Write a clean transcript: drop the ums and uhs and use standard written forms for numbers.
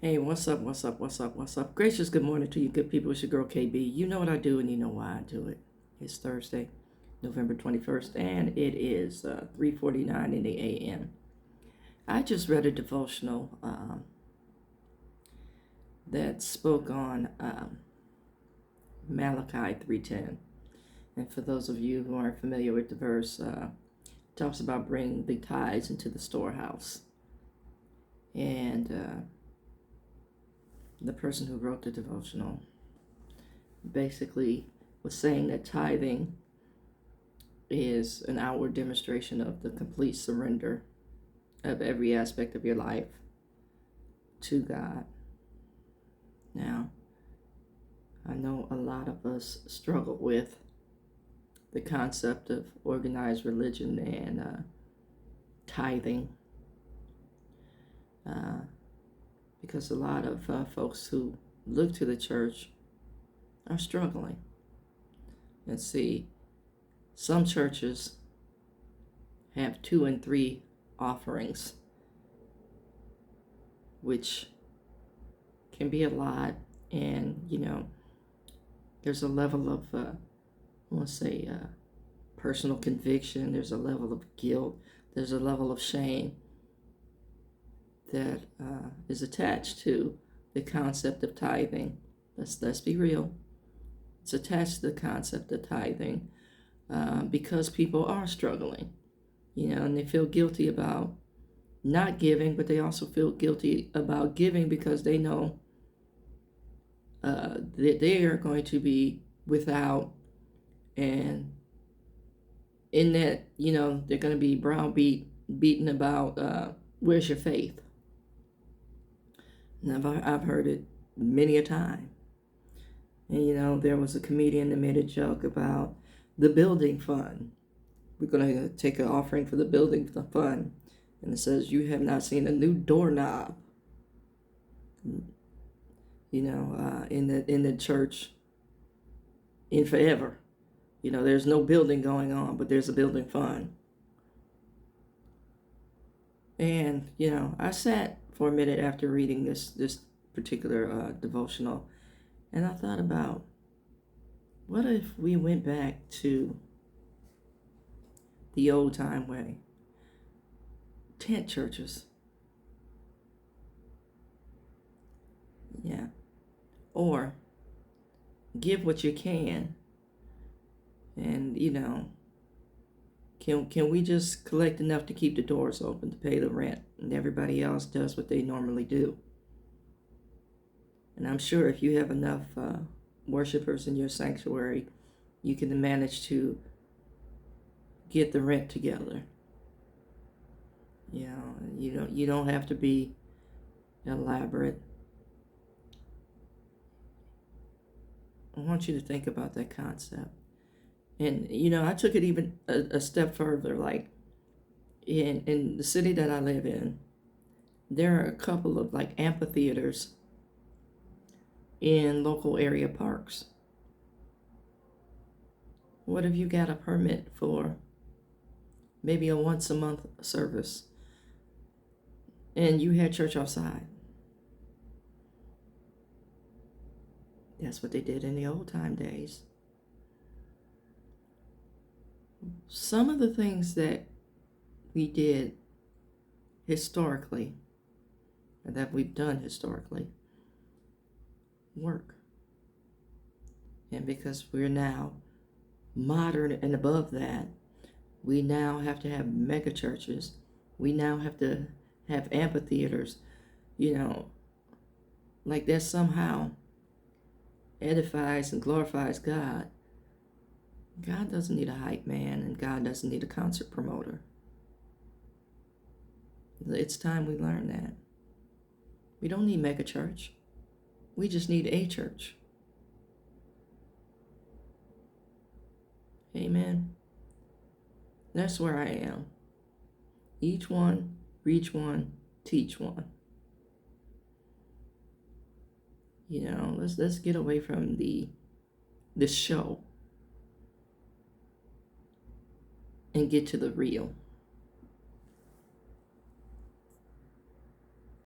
Hey, what's up? What's up? What's up? What's up? Gracious good morning to you, good people. It's your girl KB. You know what I do, and you know why I do it. It's Thursday, November 21st, and it is 3:49 in the a.m. I just read a devotional that spoke on Malachi 3:10, and for those of you who aren't familiar with the verse, talks about bringing the tithes into the storehouse, and the person who wrote the devotional basically was saying that tithing is an outward demonstration of the complete surrender of every aspect of your life to God. Now, I know a lot of us struggle with the concept of organized religion and tithing because a lot of folks who look to the church are struggling. And see, some churches have 2 and 3 offerings, which can be a lot. And, there's a level of, personal conviction. There's a level of guilt. There's a level of shame that is attached to the concept of tithing. Let's be real. It's attached to the concept of tithing because people are struggling, and they feel guilty about not giving, but they also feel guilty about giving because they know that they are going to be without, and in that, they're going to be beaten about where's your faith? And I've heard it many a time. And there was a comedian that made a joke about the building fund. We're going to take an offering for the building fund. And it says, you have not seen a new doorknob, in the church in forever. There's no building going on, but there's a building fund. And, I sat for a minute after reading this particular devotional, and I thought about, what if we went back to the old time way? Tent churches. Yeah. Or give what you can. And, can we just collect enough to keep the doors open to pay the rent, and everybody else does what they normally do? And I'm sure if you have enough worshipers in your sanctuary, you can manage to get the rent together. You don't have to be elaborate. I want you to think about that concept. And, I took it even a step further. Like, in the city that I live in, there are a couple of, amphitheaters in local area parks. What if you got a permit for maybe a once a month service, and you had church outside? That's what they did in the old time days. Some of the things that we did historically, or that we've done historically, work. And because we're now modern and above that, we now have to have mega churches. We now have to have amphitheaters, like that somehow edifies and glorifies God. God doesn't need a hype man, and God doesn't need a concert promoter. It's time we learn that. We don't need mega church. We just need a church. Amen. That's where I am. Each one, reach one, teach one. Let's get away from the show and get to the real.